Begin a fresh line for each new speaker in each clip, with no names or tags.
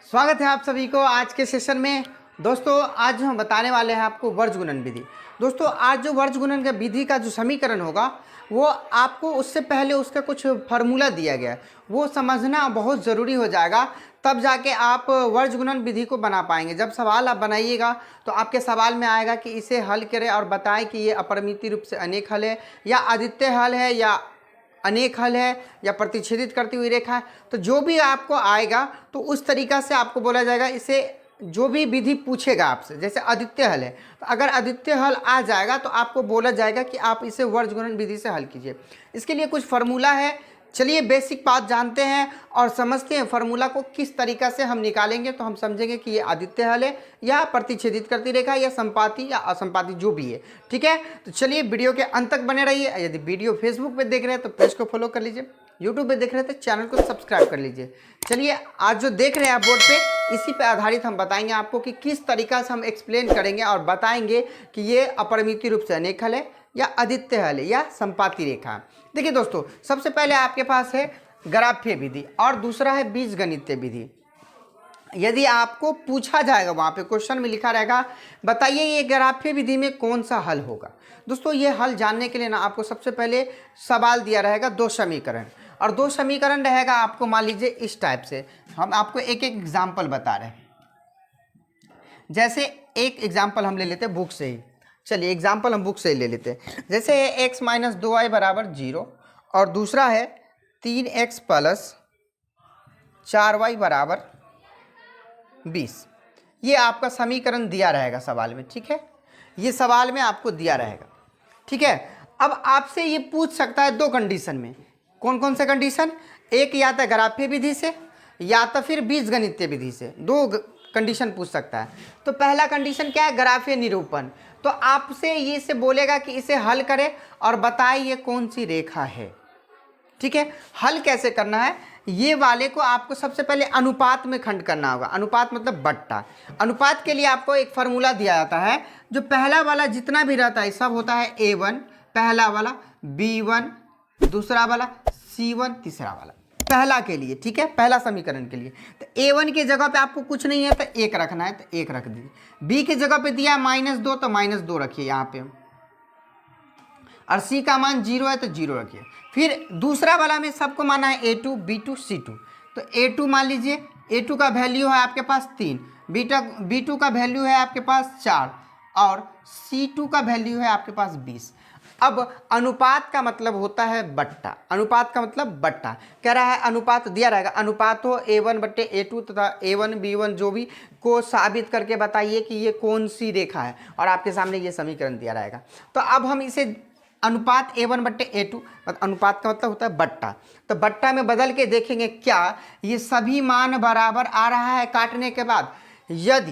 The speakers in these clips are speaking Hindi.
स्वागत है आप सभी को आज के सेशन में। दोस्तों आज हम बताने वाले हैं आपको वर्ज गुणन विधि। दोस्तों आज जो वर्ज गुणन का विधि का जो समीकरण होगा वो आपको उससे पहले उसका कुछ फार्मूला दिया गया है, वो समझना बहुत ज़रूरी हो जाएगा, तब जाके आप वर्ज गुणन विधि को बना पाएंगे। जब सवाल आप बनाइएगा तो आपके सवाल में आएगा कि इसे हल करें और बताएं कि ये अपरिमित रूप से अनेक हल है या अद्वितीय हल है या अनेक हल है या प्रतिच्छेदित करती हुई रेखा है। तो जो भी आपको आएगा तो उस तरीक़ा से आपको बोला जाएगा। इसे जो भी विधि पूछेगा आपसे, जैसे अद्वितीय हल है तो अगर अद्वितीय हल आ जाएगा तो आपको बोला जाएगा कि आप इसे वर्ज गुणन विधि से हल कीजिए। इसके लिए कुछ फार्मूला है, चलिए बेसिक बात जानते हैं और समझते हैं फार्मूला को किस तरीक़ा से हम निकालेंगे। तो हम समझेंगे कि ये अद्वितीय हल है या प्रतिच्छेदित करती रेखा या संपाती या असंपाती जो भी है। ठीक है, तो चलिए वीडियो के अंत तक बने रहिए। यदि वीडियो फेसबुक पे देख रहे हैं तो पेज को फॉलो कर लीजिए, यूट्यूब पे देख रहे हैं तो चैनल को सब्सक्राइब कर लीजिए। चलिए आज जो देख रहे हैं आप बोर्ड पे, इसी पे आधारित हम बताएंगे आपको कि किस तरीक़ा से हम एक्सप्लेन करेंगे और बताएंगे कि ये अपरिमित रूप से अनेक हल है या अद्वितीय हल है या संपाती रेखा है। देखिए दोस्तों, सबसे पहले आपके पास है ग्राफीय विधि और दूसरा है बीजगणितीय विधि। यदि आपको पूछा जाएगा, वहाँ पे क्वेश्चन में लिखा रहेगा बताइए ये ग्राफीय विधि में कौन सा हल होगा। दोस्तों ये हल जानने के लिए ना आपको सबसे पहले सवाल दिया रहेगा दो समीकरण, और दो समीकरण रहेगा आपको मान लीजिए इस टाइप से। हम आपको एक एक एग्जाम्पल बता रहे हैं। जैसे एक एग्जाम्पल हम ले लेते हैं बुक से ही। चलिए एग्जाम्पल हम बुक से ही ले लेते हैं। जैसे x माइनस 2y बराबर 0 और दूसरा है 3x प्लस 4y बराबर 20। ये आपका समीकरण दिया रहेगा सवाल में। ठीक है, ये सवाल में आपको दिया रहेगा। ठीक है, अब आपसे ये पूछ सकता है दो कंडीशन में। कौन कौन से कंडीशन? एक या तो ग्राफीय विधि से या तो फिर बीजगणितीय विधि से, दो कंडीशन पूछ सकता है। तो पहला कंडीशन क्या है? ग्राफीय निरूपण। तो आपसे ये से बोलेगा कि इसे हल करें और बताए ये कौन सी रेखा है। ठीक है, हल कैसे करना है? ये वाले को आपको सबसे पहले अनुपात में खंड करना होगा। अनुपात मतलब बट्टा। अनुपात के लिए आपको एक फार्मूला दिया जाता है, जो पहला वाला जितना भी रहता है सब होता है A1 पहला वाला, B1 दूसरा वाला, C1 तीसरा वाला, पहला के लिए। ठीक है, पहला समीकरण के लिए। तो A1 की जगह पे आपको कुछ नहीं है तो 1 रखना है तो 1 रख दीजिए। B की जगह पे दिया -2 तो -2 रखिए यहाँ पे, और C का मान 0 है तो 0 रखिए। फिर दूसरा वाला में सबको माना है A2 B2 C2। तो A2 मान लीजिए, A2 का वैल्यू है आपके पास 3, B2 का वैल्यू है आपके पास 4 और C2 का वैल्यू है आपके पास 20। अब अनुपात का मतलब होता है बट्टा। अनुपात का मतलब बट्टा। कह रहा है अनुपात दिया रहेगा, अनुपात हो A1/A2 तथा A1 B1 जो भी को साबित करके बताइए कि ये कौन सी रेखा है, और आपके सामने ये समीकरण दिया रहेगा। तो अब हम इसे अनुपात A1/A2, अनुपात का मतलब होता है बट्टा, तो बट्टा में बदल के देखेंगे क्या ये सभी मान बराबर आ रहा है काटने के बाद। यदि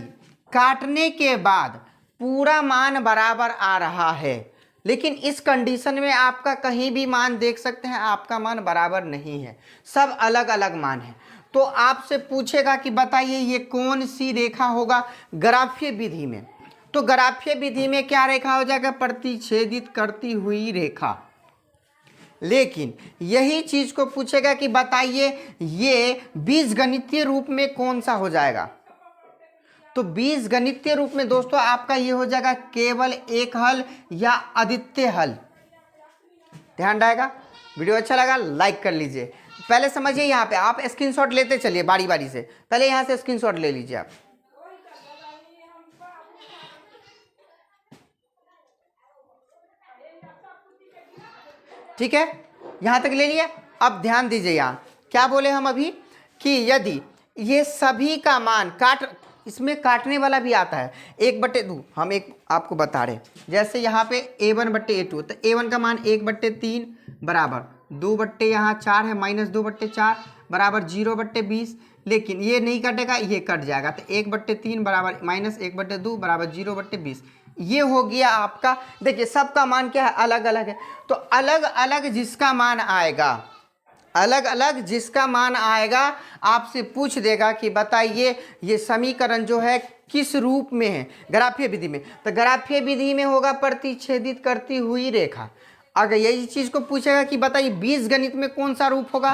काटने के बाद पूरा मान बराबर आ रहा है, लेकिन इस कंडीशन में आपका कहीं भी मान देख सकते हैं आपका मान बराबर नहीं है, सब अलग अलग मान है, तो आपसे पूछेगा कि बताइए ये कौन सी रेखा होगा ग्राफीय विधि में। तो ग्राफीय विधि में क्या रेखा हो जाएगा? प्रतिच्छेदित करती हुई रेखा। लेकिन यही चीज को पूछेगा कि बताइए ये बीजगणितीय रूप में कौन सा हो जाएगा। तो बीजगणितीय रूप में दोस्तों आपका ये हो जाएगा केवल एक हल या अद्वितीय हल। ध्यान रहेगा। वीडियो अच्छा लगा लाइक कर लीजिए। पहले समझिए, यहाँ पे आप स्क्रीनशॉट लेते चलिए बारी बारी से। पहले यहाँ से स्क्रीनशॉट ले लीजिए आप। ठीक है, यहां तक ले लिया। अब ध्यान दीजिए, यहाँ क्या बोले हम अभी कि यदि ये सभी का मान इसमें काटने वाला भी आता है 1/2। हम एक आपको बता रहे, जैसे यहाँ पे A1/A2, तो A1 का मान 1/3 बराबर 2 यहाँ 4 है -2/4 बराबर 0/20। लेकिन ये नहीं कटेगा, ये कट जाएगा, तो 1/3 बराबर -1/2 बराबर 0/20। ये हो गया आपका। देखिए सबका मान क्या है? अलग अलग है। तो अलग अलग जिसका मान आएगा, अलग अलग जिसका मान आएगा आपसे पूछ देगा कि बताइए ये समीकरण जो है किस रूप में है ग्राफीय विधि में। तो ग्राफीय विधि में होगा प्रतिच्छेदित करती हुई रेखा, अगर यही चीज़ को पूछेगा कि बताइए बीजगणित में कौन सा रूप होगा,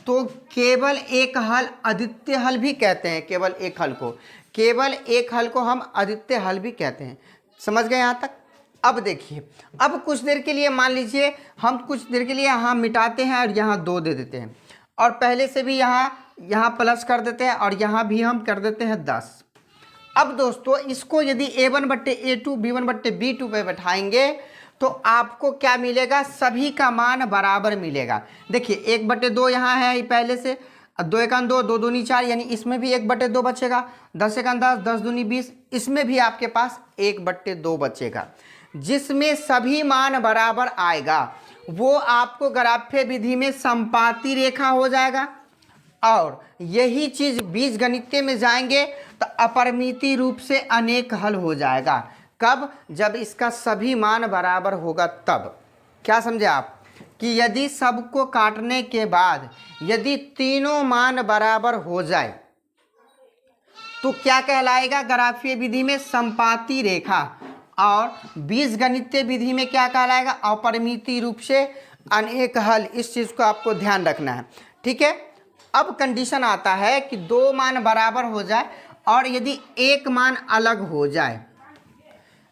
तो केवल एक हल अद्वितीय हल भी कहते हैं। केवल एक हल को हम अद्वितीय हल भी कहते हैं। समझ गए यहाँ तक? अब देखिए, अब कुछ देर के लिए मान लीजिए हम कुछ देर के लिए यहाँ मिटाते हैं और यहाँ 2 दे देते हैं, और पहले से भी यहाँ प्लस कर देते हैं, और यहाँ भी हम कर देते हैं 10। अब दोस्तों इसको यदि a1/a2 b1/b2 पे बैठाएंगे तो आपको क्या मिलेगा, सभी का मान बराबर मिलेगा। देखिए 1/2 यहाँ है पहले से, 2 1 2, 2 दूनी 4, यानी इसमें भी 1/2 बचेगा, 10 1 10, 10 दूनी 20, इसमें भी आपके पास 1/2 बचेगा। जिसमें सभी मान बराबर आएगा वो आपको ग्राफ्य विधि में संपाती रेखा हो जाएगा। और यही चीज बीजगणितीय में जाएंगे तो अपरिमितीय रूप से अनेक हल हो जाएगा। कब? जब इसका सभी मान बराबर होगा तब। क्या समझे आप? कि यदि सबको काटने के बाद यदि तीनों मान बराबर हो जाए तो क्या कहलाएगा ग्राफीय विधि में संपाती रेखा, और बीजगणितीय विधि में क्या कहलाएगा, अपरिमितीय रूप से अनेक हल। इस चीज को आपको ध्यान रखना है, ठीक है। अब कंडीशन आता है कि 2 मान बराबर हो जाए और यदि एक मान अलग हो जाए,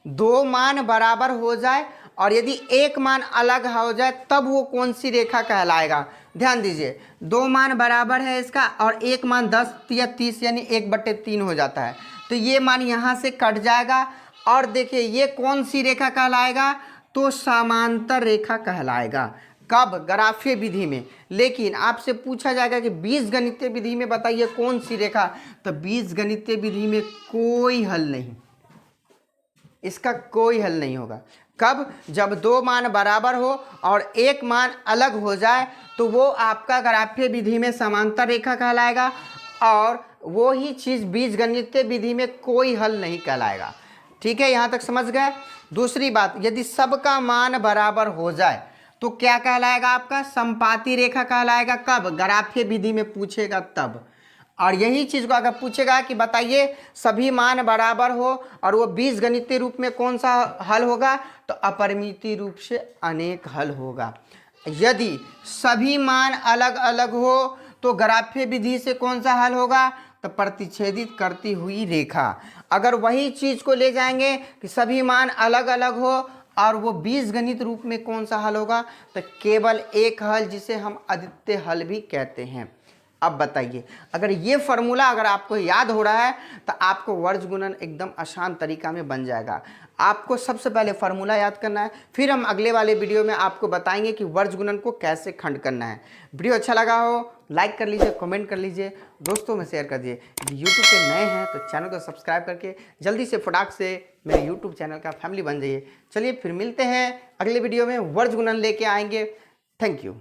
2 मान बराबर हो जाए और यदि एक मान अलग हो जाए तब वो कौन सी रेखा कहलाएगा। ध्यान दीजिए, 2 मान बराबर है इसका और एक मान 10 या 30 यानी 1/3 हो जाता है, तो ये मान यहाँ से कट जाएगा। और देखिए ये कौन सी रेखा कहलाएगा, तो समांतर रेखा कहलाएगा। कब? ग्राफीय विधि में। लेकिन आपसे पूछा जाएगा कि बीजगणितीय विधि में बताइए कौन सी रेखा, तो बीजगणितीय विधि में कोई हल नहीं, इसका कोई हल नहीं होगा। कब? जब 2 मान बराबर हो और एक मान अलग हो जाए तो वो आपका ग्राफीय विधि में समांतर रेखा कहलाएगा, और वो ही चीज़ बीजगणितीय विधि में कोई हल नहीं कहलाएगा। ठीक है, यहाँ तक समझ गए। दूसरी बात, यदि सबका मान बराबर हो जाए तो क्या कहलाएगा, आपका संपाती रेखा कहलाएगा। कब? ग्राफीय विधि में पूछेगा तब। और यही चीज़ को अगर पूछेगा कि बताइए सभी मान बराबर हो और वो बीजगणितीय रूप में कौन सा हल होगा, तो अपरिमितीय रूप से अनेक हल होगा। यदि सभी मान अलग अलग हो तो ग्राफीय विधि से कौन सा हल होगा, तो प्रतिच्छेदित करती हुई रेखा। अगर वही चीज़ को ले जाएंगे कि सभी मान अलग अलग हो और वो बीजगणित रूप में कौन सा हल होगा, तो केवल एक हल, जिसे हम अद्वितीय हल भी कहते हैं। अब बताइए, अगर ये फॉर्मूला अगर आपको याद हो रहा है तो आपको वर्ज गुणन एकदम आसान तरीका में बन जाएगा। आपको सबसे पहले फार्मूला याद करना है, फिर हम अगले वाले वीडियो में आपको बताएंगे कि वर्ज गुणन को कैसे खंड करना है। वीडियो अच्छा लगा हो लाइक कर लीजिए, कमेंट कर लीजिए, दोस्तों में शेयर कर दीजिए। यूट्यूब पे नए हैं तो चैनल को सब्सक्राइब करके जल्दी से फटाक से मेरे यूट्यूब चैनल का फैमिली बन जाइए। चलिए फिर मिलते हैं अगले वीडियो में, वर्ज गुणन लेके आएंगे। Thank you.